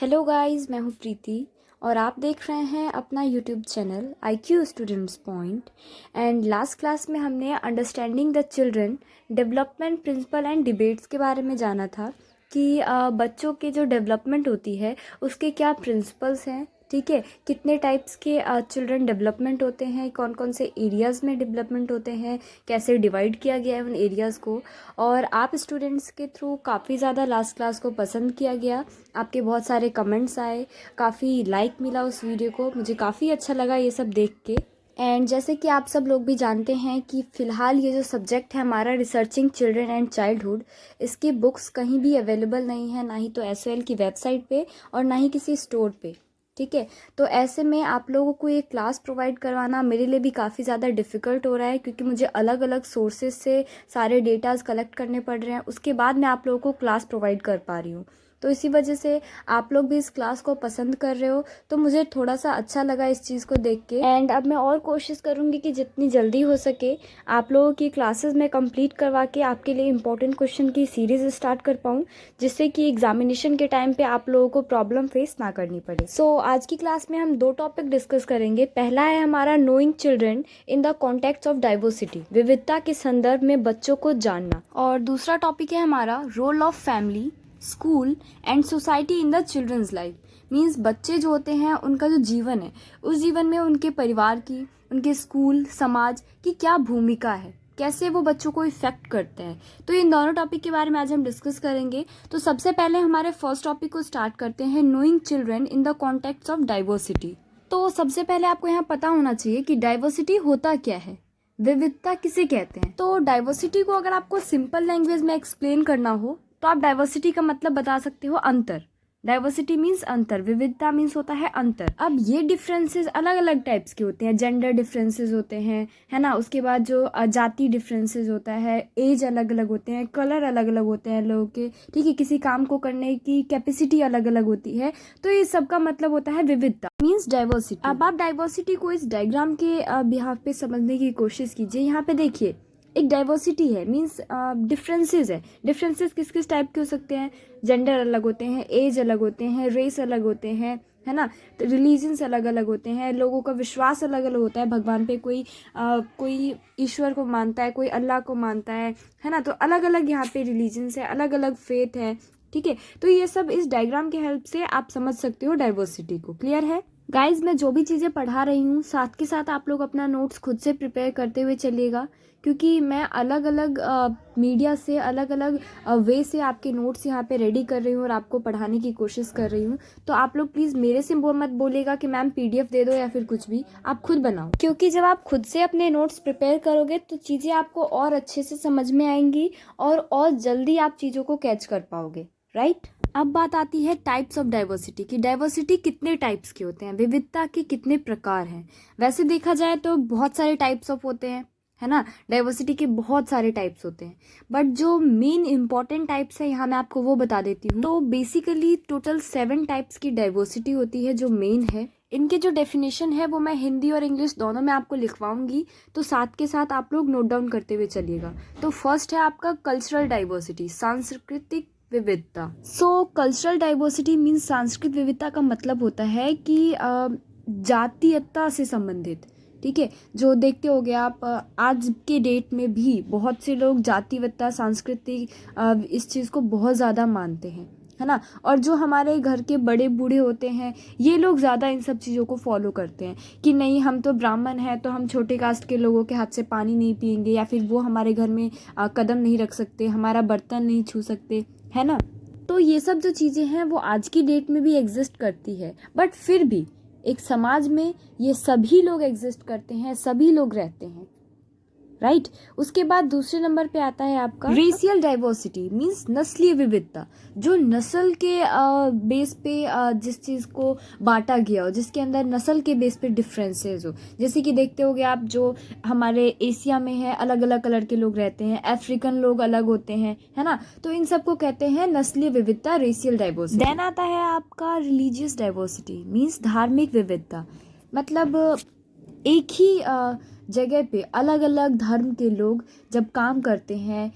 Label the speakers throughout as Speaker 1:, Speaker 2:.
Speaker 1: Hello guys, मैं हूँ प्रीति और आप देख रहे हैं अपना YouTube channel IQ students point. And last class में हमने understanding the children development principle and debates के बारे में जाना था कि बच्चों के जो डेवलपमेंट होती है उसके क्या प्रिंसिपल्स हैं। ठीक है, कितने टाइप्स के चिल्ड्रन डेवलपमेंट होते हैं, कौन कौन से एरियाज़ में डेवलपमेंट होते हैं, कैसे डिवाइड किया गया है उन एरियाज़ को। और आप स्टूडेंट्स के थ्रू काफ़ी ज़्यादा लास्ट क्लास को पसंद किया गया, आपके बहुत सारे कमेंट्स आए, काफ़ी लाइक मिला उस वीडियो को, मुझे काफ़ी अच्छा लगा ये सब देख के। एंड जैसे कि आप सब लोग भी जानते हैं कि फ़िलहाल ये जो सब्जेक्ट है हमारा रिसर्चिंग चिल्ड्रन एंड चाइल्डहुड, इसकी बुक्स कहीं भी अवेलेबल नहीं है, ना ही तो SOL की वेबसाइट पे और ना ही किसी स्टोर पे। ठीक है, तो ऐसे में आप लोगों को ये क्लास प्रोवाइड करवाना मेरे लिए भी काफ़ी ज़्यादा डिफ़िकल्ट हो रहा है, क्योंकि मुझे अलग अलग सोर्सेज से सारे डेटाज़ कलेक्ट करने पड़ रहे हैं, उसके बाद मैं आप लोगों को क्लास प्रोवाइड कर पा रही हूँ। तो इसी वजह से आप लोग भी इस क्लास को पसंद कर रहे हो, तो मुझे थोड़ा सा अच्छा लगा इस चीज़ को देख के। एंड अब मैं और कोशिश करूँगी कि जितनी जल्दी हो सके आप लोगों की क्लासेस में कंप्लीट करवा के आपके लिए इंपॉर्टेंट क्वेश्चन की सीरीज़ स्टार्ट कर पाऊँ, जिससे कि एग्जामिनेशन के टाइम पे आप लोगों को प्रॉब्लम फेस ना करनी पड़े। सो आज की क्लास में हम 2 टॉपिक डिस्कस करेंगे। पहला है हमारा knowing children in the context of diversity, विविधता के संदर्भ में बच्चों को जानना। और दूसरा टॉपिक है हमारा role of family, school and society in the children's life. Means बच्चे जो होते हैं उनका जो जीवन है, उस जीवन में उनके परिवार की, उनके स्कूल, समाज की क्या भूमिका है, कैसे वो बच्चों को इफ़ेक्ट करते हैं। तो इन दोनों टॉपिक के बारे में आज हम डिस्कस करेंगे। तो सबसे पहले हमारे फर्स्ट टॉपिक को स्टार्ट करते हैं, knowing children in the context of diversity. तो सबसे पहले आपको यहाँ पता होना चाहिए कि डाइवर्सिटी होता क्या है, विविधता किसे कहते हैं। तो डाइवर्सिटी को अगर आपको सिंपल लैंग्वेज में एक्सप्लेन करना हो तो आप डाइवर्सिटी का मतलब बता सकते हो अंतर। डाइवर्सिटी मीन्स अंतर, विविधता मीन्स होता है अंतर। अब ये डिफरेंसेस अलग अलग टाइप्स के होते हैं, जेंडर डिफरेंसेस होते हैं, है ना। उसके बाद जो जाति डिफरेंसेस होता है, एज अलग अलग होते हैं, कलर अलग अलग होते हैं लोगों के, ठीक है, किसी काम को करने की कैपेसिटी अलग अलग होती है। तो ये सब का मतलब होता है विविधता, मीन्स डाइवर्सिटी। अब आप डाइवर्सिटी को इस डायग्राम के बिहाफ पे समझने की कोशिश कीजिए। यहाँ पे देखिए, एक डाइवर्सिटी है, मीन्स डिफरेंसेस है। डिफरेंसेस किस किस टाइप के हो सकते हैं, जेंडर अलग होते हैं, एज अलग होते हैं, रेस अलग होते हैं, है ना। तो रिलीजन्स अलग अलग होते हैं, लोगों का विश्वास अलग अलग होता है भगवान पे, कोई ईश्वर को मानता है, कोई अल्लाह को मानता है ना। तो अलग अलग यहाँ पे रिलीजन्स है, अलग अलग फेथ है, ठीक है। तो ये सब इस डायग्राम के हेल्प से आप समझ सकते हो डाइवर्सिटी को। क्लियर है गाइज? मैं जो भी चीज़ें पढ़ा रही हूँ साथ के साथ आप लोग अपना नोट्स खुद से प्रिपेयर करते हुए चलिएगा, क्योंकि मैं अलग अलग मीडिया से, अलग अलग वे से आपके नोट्स यहाँ पे रेडी कर रही हूँ और आपको पढ़ाने की कोशिश कर रही हूँ। तो आप लोग प्लीज़ मेरे से मत बोलिएगा कि मैम PDF दे दो या फिर कुछ भी, आप खुद बनाओ, क्योंकि जब आप खुद से अपने नोट्स प्रिपेयर करोगे तो चीज़ें आपको और अच्छे से समझ में आएंगी और जल्दी आप चीज़ों को कैच कर पाओगे, राइट। अब बात आती है टाइप्स ऑफ डाइवर्सिटी की। डाइवर्सिटी कितने टाइप्स के होते हैं, विविधता के कितने प्रकार हैं। वैसे देखा जाए तो बहुत सारे टाइप्स ऑफ होते हैं, है ना। डाइवर्सिटी के बहुत सारे टाइप्स होते हैं, बट जो मेन इंपॉर्टेंट टाइप्स है यहाँ मैं आपको वो बता देती हूँ। तो बेसिकली टोटल 7 टाइप्स की डाइवर्सिटी होती है जो मेन है। इनके जो डेफिनेशन है वो मैं हिंदी और इंग्लिश दोनों में आपको लिखवाऊंगी, तो साथ के साथ आप लोग नोट डाउन करते हुए चलिएगा। तो फर्स्ट है आपका कल्चरल डाइवर्सिटी, सांस्कृतिक विविधता। सो कल्चरल डाइवर्सिटी मीन्स सांस्कृतिक विविधता का मतलब होता है कि जातीयता से संबंधित, ठीक है। जो देखते होगे आप आज के डेट में भी बहुत से लोग जातीयता, सांस्कृतिक इस चीज़ को बहुत ज़्यादा मानते हैं, है ना। और जो हमारे घर के बड़े बूढ़े होते हैं ये लोग ज़्यादा इन सब चीज़ों को फॉलो करते हैं कि नहीं, हम तो ब्राह्मण हैं तो हम छोटे कास्ट के लोगों के हाथ से पानी नहीं पियेंगे, या फिर वो हमारे घर में कदम नहीं रख सकते, हमारा बर्तन नहीं छू सकते, है ना। तो ये सब जो चीज़ें हैं वो आज की डेट में भी एग्जिस्ट करती है, बट फिर भी एक समाज में ये सभी लोग एग्जिस्ट करते हैं, सभी लोग रहते हैं, राइट। उसके बाद दूसरे नंबर पे आता है आपका रेशियल डाइवर्सिटी, मींस नस्लीय विविधता। जो नस्ल के बेस पे जिस चीज़ को बांटा गया हो, जिसके अंदर नस्ल के बेस पे डिफरेंसेस हो। जैसे कि देखते होगे आप, जो हमारे एशिया में है अलग अलग कलर के लोग रहते हैं, अफ्रीकन लोग अलग होते हैं, है ना। तो इन सबको कहते हैं नस्लीय विविधता, रेशियल डाइवर्सिटी। देन आता है आपका रिलीजियस डाइवर्सिटी, मीन्स धार्मिक विविधता। मतलब एक ही जगह पे अलग अलग धर्म के लोग जब काम करते हैं,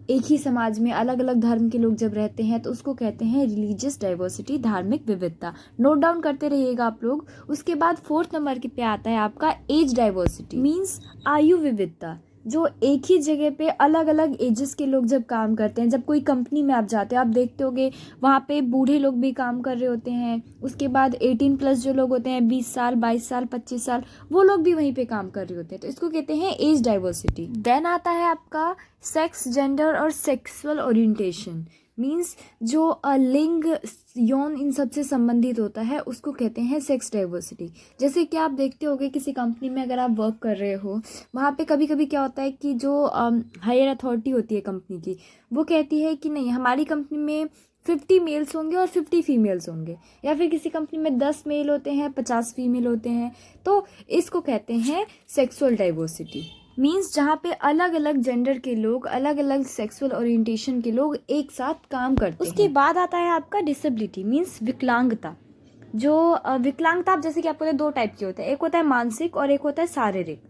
Speaker 1: एक ही समाज में अलग अलग धर्म के लोग जब रहते हैं, तो उसको कहते हैं रिलीजियस डाइवर्सिटी, धार्मिक विविधता। नोट डाउन करते रहिएगा आप लोग। उसके बाद 4th नंबर के पे आता है आपका एज डाइवर्सिटी, मीन्स आयु विविधता। जो एक ही जगह पे अलग अलग एजेस के लोग जब काम करते हैं, जब कोई कंपनी में आप जाते हो, आप देखते होगे वहाँ पे बूढ़े लोग भी काम कर रहे होते हैं। उसके बाद 18+ जो लोग होते हैं, 20 साल, 22 साल, 25 साल, वो लोग भी वहीं पे काम कर रहे होते हैं। तो इसको कहते हैं एज डाइवर्सिटी। देन आता है आपका सेक्स, जेंडर और सेक्सुअल ओरिएंटेशन, मीन्स जो लिंग, यौन, इन सब से संबंधित होता है, उसको कहते हैं सेक्स डाइवर्सिटी। जैसे कि आप देखते होंगे किसी कंपनी में अगर आप वर्क कर रहे हो, वहाँ पे कभी कभी क्या होता है कि जो हायर अथॉरिटी होती है कंपनी की, वो कहती है कि नहीं, हमारी कंपनी में 50 मेल्स होंगे और 50 फीमेल्स होंगे, या फिर किसी कंपनी में 10 मेल होते हैं, 50 फीमेल होते हैं। तो इसको कहते हैं सेक्सुअल डाइवर्सिटी, मीन्स जहाँ पे अलग अलग जेंडर के लोग, अलग अलग सेक्सुअल ओरिएंटेशन के लोग एक साथ काम करते हैं। उसके बाद आता है आपका डिसेबिलिटी, मीन्स विकलांगता। जो विकलांगता, आप जैसे कि आपको 2 टाइप के होते हैं, एक होता है मानसिक और एक होता है शारीरिक।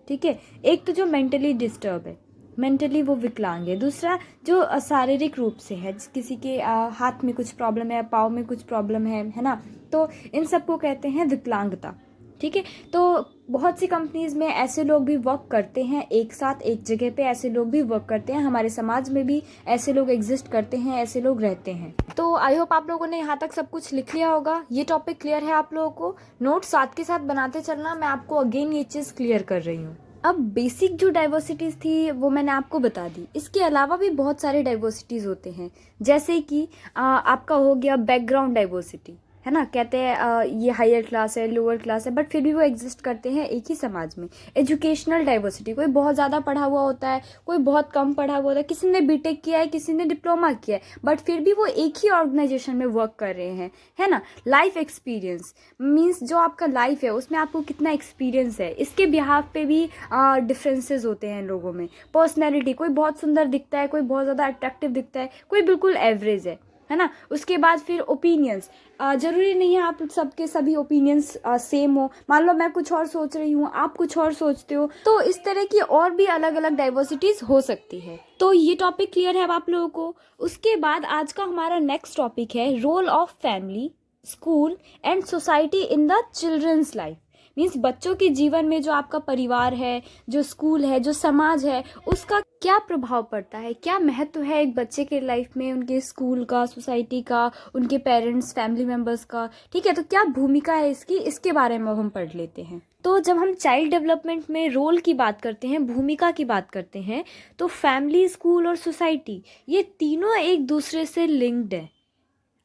Speaker 1: ठीक है, एक तो जो मेंटली डिस्टर्ब है, मेंटली वो विकलांग है। दूसरा जो शारीरिक रूप से है, किसी के हाथ में कुछ प्रॉब्लम है, पाँव में कुछ प्रॉब्लम है ना, तो इन सबको कहते हैं विकलांगता। ठीक है, तो बहुत सी कंपनीज में ऐसे लोग भी वर्क करते हैं एक साथ, एक जगह पे ऐसे लोग भी वर्क करते हैं। हमारे समाज में भी ऐसे लोग एग्जिस्ट करते हैं, ऐसे लोग रहते हैं। तो आई होप आप लोगों ने यहाँ तक सब कुछ लिख लिया होगा। ये टॉपिक क्लियर है आप लोगों को? नोट साथ के साथ बनाते चलना, मैं आपको अगेन ये चीज़ क्लियर कर रही हूँ। अब बेसिक जो डाइवर्सिटीज़ थी वो मैंने आपको बता दी। इसके अलावा भी बहुत सारे डाइवर्सिटीज़ होते हैं, जैसे कि आपका हो गया बैकग्राउंड डाइवर्सिटी, है ना। कहते हैं ये हायर क्लास है, लोअर क्लास है, बट फिर भी वो एग्जिस्ट करते हैं एक ही समाज में। एजुकेशनल डाइवर्सिटी, कोई बहुत ज़्यादा पढ़ा हुआ होता है, कोई बहुत कम पढ़ा हुआ होता है, किसी ने बीटेक किया है, किसी ने डिप्लोमा किया है, बट फिर भी वो एक ही ऑर्गेनाइजेशन में वर्क कर रहे हैं, है ना। लाइफ एक्सपीरियंस, मीन्स जो आपका लाइफ है उसमें आपको कितना एक्सपीरियंस है, इसके बिहाफ पे भी डिफरेंसेस होते हैं लोगों में। पर्सनैलिटी, कोई बहुत सुंदर दिखता है, कोई बहुत ज़्यादा अट्रैक्टिव दिखता है, कोई बिल्कुल एवरेज है ना। उसके बाद फिर ओपिनियंस, ज़रूरी नहीं है आप सबके सभी ओपिनियंस सेम हो। मान लो मैं कुछ और सोच रही हूँ, आप कुछ और सोचते हो, तो इस तरह की और भी अलग अलग डाइवर्सिटीज़ हो सकती है। तो ये टॉपिक क्लियर है अब आप लोगों को। उसके बाद आज का हमारा नेक्स्ट टॉपिक है role of family, school and society in the children's life. Means बच्चों के जीवन में जो आपका परिवार है, जो स्कूल है, जो समाज है, उसका क्या प्रभाव पड़ता है, क्या महत्व है एक बच्चे के लाइफ में, उनके स्कूल का, सोसाइटी का, उनके पेरेंट्स, फैमिली मेम्बर्स का। ठीक है, तो क्या भूमिका है इसकी, इसके बारे में हम पढ़ लेते हैं। तो जब हम चाइल्ड डेवलपमेंट में रोल की बात करते हैं, भूमिका की बात करते हैं, तो फैमिली, स्कूल और सोसाइटी, ये तीनों एक दूसरे से लिंक्ड है।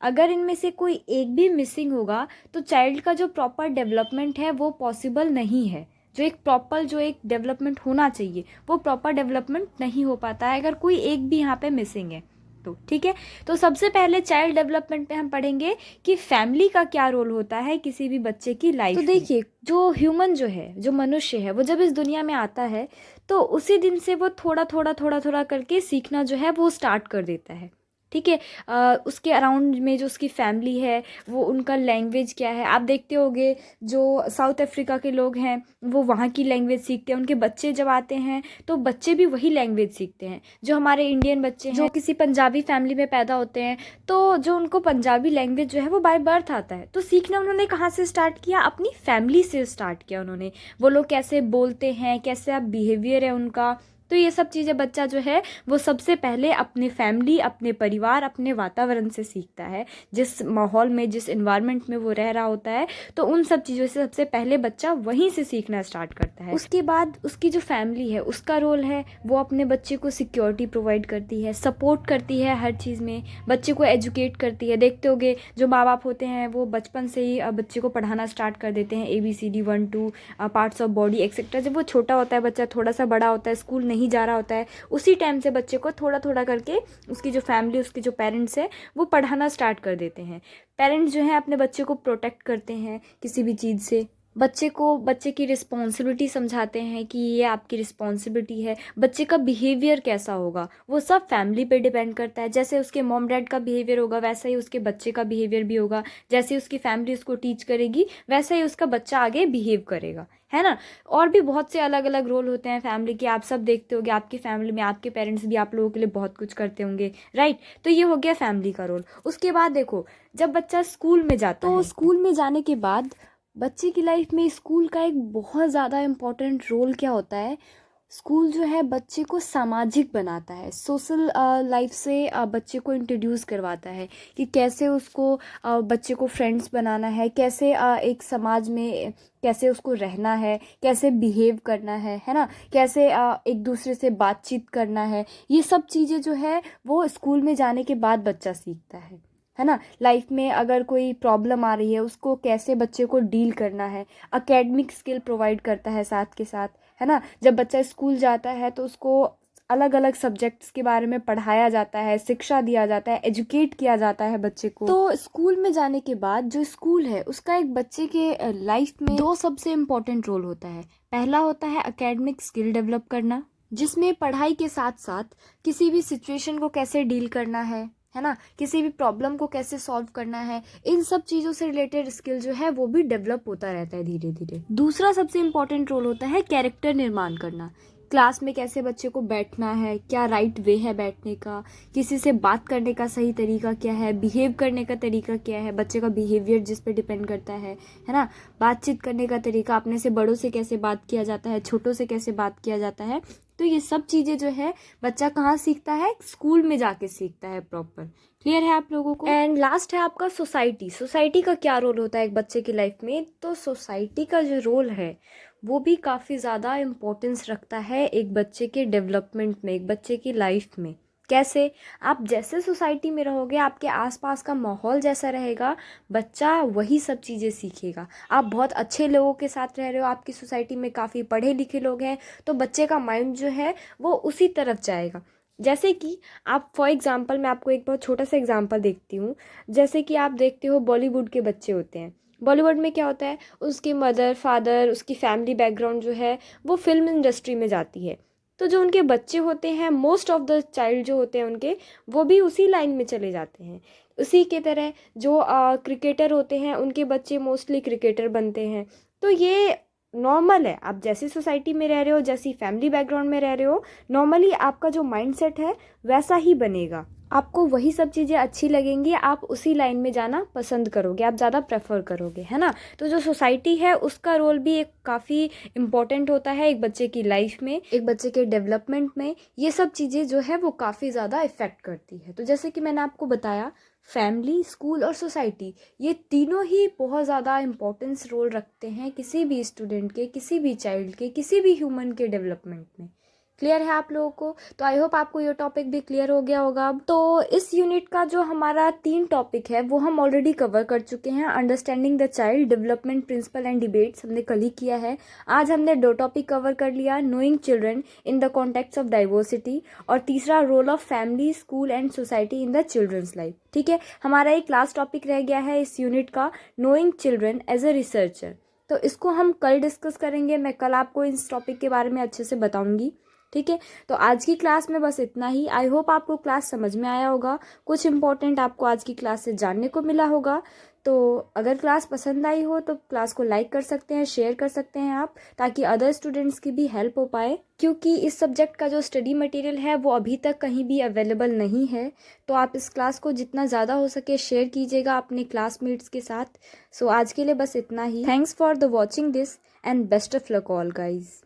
Speaker 1: अगर इनमें से कोई एक भी मिसिंग होगा तो चाइल्ड का जो प्रॉपर डेवलपमेंट है वो पॉसिबल नहीं है। जो एक डेवलपमेंट होना चाहिए वो प्रॉपर डेवलपमेंट नहीं हो पाता है अगर कोई एक भी यहाँ पे मिसिंग है तो। ठीक है, तो सबसे पहले चाइल्ड डेवलपमेंट में हम पढ़ेंगे कि फैमिली का क्या रोल होता है किसी भी बच्चे की लाइफ में। तो देखिए, जो ह्यूमन जो है, जो मनुष्य है, वो जब इस दुनिया में आता है तो उसी दिन से वो थोड़ा थोड़ा करके सीखना जो है वो स्टार्ट कर देता है। ठीक है, उसके अराउंड में जो उसकी फैमिली है, वो उनका लैंग्वेज क्या है, आप देखते होंगे जो साउथ अफ्रीका के लोग हैं वो वहाँ की लैंग्वेज सीखते हैं। उनके बच्चे जब आते हैं तो बच्चे भी वही लैंग्वेज सीखते हैं। जो हमारे इंडियन बच्चे हैं, जो किसी पंजाबी फैमिली में पैदा होते हैं, तो जो उनको पंजाबी लैंग्वेज जो है वो बाय बर्थ आता है। तो सीखना उन्होंने कहाँ से स्टार्ट किया? अपनी फैमिली से स्टार्ट किया उन्होंने। वो लोग कैसे बोलते हैं, कैसे आप बिहेवियर है उनका, तो ये सब चीज़ें बच्चा जो है वो सबसे पहले अपने फैमिली, अपने परिवार, अपने वातावरण से सीखता है। जिस माहौल में, जिस इन्वायरमेंट में वो रह रहा होता है, तो उन सब चीज़ों से सबसे पहले बच्चा वहीं से सीखना स्टार्ट करता है। उसके बाद उसकी जो फैमिली है उसका रोल है, वो अपने बच्चे को सिक्योरिटी प्रोवाइड करती है, सपोर्ट करती है हर चीज़ में, बच्चे को एजुकेट करती है। देखते होगे जो माँ बाप होते हैं वो बचपन से ही बच्चे को पढ़ाना स्टार्ट कर देते हैं, ABCD 1 2 parts of body etcetera. जब वो छोटा होता है, बच्चा थोड़ा सा बड़ा होता है, स्कूल नहीं जा रहा होता है, उसी टाइम से बच्चे को थोड़ा थोड़ा करके उसकी जो फैमिली, उसके जो पेरेंट्स है वो पढ़ाना स्टार्ट कर देते हैं। पेरेंट्स जो हैं अपने बच्चे को प्रोटेक्ट करते हैं किसी भी चीज़ से, बच्चे की रिस्पॉन्सिबिलिटी समझाते हैं कि ये आपकी रिस्पॉन्सिबिलिटी है। बच्चे का बिहेवियर कैसा होगा वो सब फैमिली पे डिपेंड करता है। जैसे उसके मॉम डैड का बिहेवियर होगा वैसा ही उसके बच्चे का बिहेवियर भी होगा। जैसे उसकी फैमिली उसको टीच करेगी वैसा ही उसका बच्चा आगे बिहेव करेगा, है ना। और भी बहुत से अलग अलग रोल होते हैं फैमिली के, आप सब देखते होंगे। आपकी फैमिली में आपके पेरेंट्स भी आप लोगों के लिए बहुत कुछ करते होंगे, राइट। तो ये हो गया फैमिली का रोल। उसके बाद देखो, जब बच्चा स्कूल में जाता है तो स्कूल में जाने के बाद बच्चे की लाइफ में स्कूल का एक बहुत ज़्यादा इम्पॉर्टेंट रोल क्या होता है। स्कूल जो है बच्चे को सामाजिक बनाता है, सोशल लाइफ से बच्चे को इंट्रोड्यूस करवाता है कि कैसे उसको बच्चे को फ्रेंड्स बनाना है, कैसे एक समाज में कैसे उसको रहना है, कैसे बिहेव करना है ना, कैसे एक दूसरे से बातचीत करना है। ये सब चीज़ें जो है वो स्कूल में जाने के बाद बच्चा सीखता है ना। लाइफ में अगर कोई प्रॉब्लम आ रही है उसको कैसे बच्चे को डील करना है, एकेडमिक स्किल प्रोवाइड करता है साथ के साथ, है ना। जब बच्चा स्कूल जाता है तो उसको अलग अलग सब्जेक्ट्स के बारे में पढ़ाया जाता है, शिक्षा दिया जाता है, एजुकेट किया जाता है बच्चे को। तो स्कूल में जाने के बाद जो स्कूल है उसका एक बच्चे के लाइफ में दो सबसे इम्पोर्टेंट रोल होता है। पहला होता है एकेडमिक स्किल डेवलप करना, जिसमें पढ़ाई के साथ साथ किसी भी सिचुएशन को कैसे डील करना है ना, किसी भी प्रॉब्लम को कैसे सॉल्व करना है, इन सब चीज़ों से रिलेटेड स्किल जो है वो भी डेवलप होता रहता है धीरे धीरे। दूसरा सबसे इम्पोर्टेंट रोल होता है कैरेक्टर निर्माण करना। क्लास में कैसे बच्चे को बैठना है, क्या राइट वे है बैठने का, किसी से बात करने का सही तरीका क्या है, बिहेव करने का तरीका क्या है, बच्चे का बिहेवियर जिस पे डिपेंड करता है ना। बातचीत करने का तरीका, अपने से बड़ों से कैसे बात किया जाता है, छोटों से कैसे बात किया जाता है। तो ये सब चीज़ें जो है बच्चा कहाँ सीखता है, स्कूल में जाके सीखता है प्रॉपर। क्लियर है आप लोगों को। एंड लास्ट है आपका सोसाइटी। सोसाइटी का क्या रोल होता है एक बच्चे की लाइफ में। तो सोसाइटी का जो रोल है वो भी काफ़ी ज़्यादा इम्पोर्टेंस रखता है एक बच्चे के डेवलपमेंट में, एक बच्चे की लाइफ में। कैसे? आप जैसे सोसाइटी में रहोगे, आपके आसपास का माहौल जैसा रहेगा, बच्चा वही सब चीज़ें सीखेगा। आप बहुत अच्छे लोगों के साथ रह रहे हो, आपकी सोसाइटी में काफ़ी पढ़े लिखे लोग हैं, तो बच्चे का माइंड जो है वो उसी तरफ जाएगा। जैसे कि आप फॉर एग्ज़ाम्पल, मैं आपको एक बहुत छोटा सा एग्जांपल देखती हूँ। जैसे कि आप देखते हो बॉलीवुड के बच्चे होते हैं। बॉलीवुड में क्या होता है, उसकी मदर फादर, उसकी फैमिली बैकग्राउंड जो है वो फिल्म इंडस्ट्री में जाती है। तो जो उनके बच्चे होते हैं, मोस्ट ऑफ द चाइल्ड जो होते हैं उनके, वो भी उसी लाइन में चले जाते हैं। उसी के तरह जो क्रिकेटर होते हैं उनके बच्चे मोस्टली क्रिकेटर बनते हैं। तो ये नॉर्मल है। आप जैसी सोसाइटी में रह रहे हो, जैसी फैमिली बैकग्राउंड में रह रहे हो, नॉर्मली आपका जो माइंडसेट है वैसा ही बनेगा। आपको वही सब चीज़ें अच्छी लगेंगी, आप उसी लाइन में जाना पसंद करोगे, आप ज़्यादा प्रेफर करोगे, है ना। तो जो सोसाइटी है उसका रोल भी एक काफ़ी इम्पोर्टेंट होता है एक बच्चे की लाइफ में, एक बच्चे के डेवलपमेंट में। ये सब चीज़ें जो है वो काफ़ी ज़्यादा इफ़ेक्ट करती है। तो जैसे कि मैंने आपको बताया, फैमिली, स्कूल और सोसाइटी, ये तीनों ही बहुत ज़्यादा इम्पोर्टेंस रोल रखते हैं किसी भी स्टूडेंट के, किसी भी चाइल्ड के, किसी भी ह्यूमन के डेवलपमेंट में। क्लियर है आप लोगों को। तो आई होप आपको ये टॉपिक भी क्लियर हो गया होगा। अब तो इस यूनिट का जो हमारा 3 टॉपिक है वो हम ऑलरेडी कवर कर चुके हैं। Understanding the child, development principle and debates हमने कल ही किया है। आज हमने 2 टॉपिक कवर कर लिया, knowing children in the context of diversity, और तीसरा role of family, school and society in the children's life. ठीक है, हमारा एक लास्ट टॉपिक रह गया है इस यूनिट का, knowing children as a researcher. तो इसको हम कल डिस्कस करेंगे। मैं कल आपको इस टॉपिक के बारे में अच्छे से बताऊंगी। ठीक है, तो आज की क्लास में बस इतना ही। आई होप आपको क्लास समझ में आया होगा, कुछ इंपॉर्टेंट आपको आज की क्लास से जानने को मिला होगा। तो अगर क्लास पसंद आई हो तो क्लास को लाइक कर सकते हैं, शेयर कर सकते हैं आप, ताकि अदर स्टूडेंट्स की भी हेल्प हो पाए। क्योंकि इस सब्जेक्ट का जो स्टडी मटेरियल है वो अभी तक कहीं भी अवेलेबल नहीं है। तो आप इस क्लास को जितना ज़्यादा हो सके शेयर कीजिएगा अपने क्लासमेट्स के साथ। सो आज के लिए बस इतना ही। Thanks for the watching this and best of luck all guys.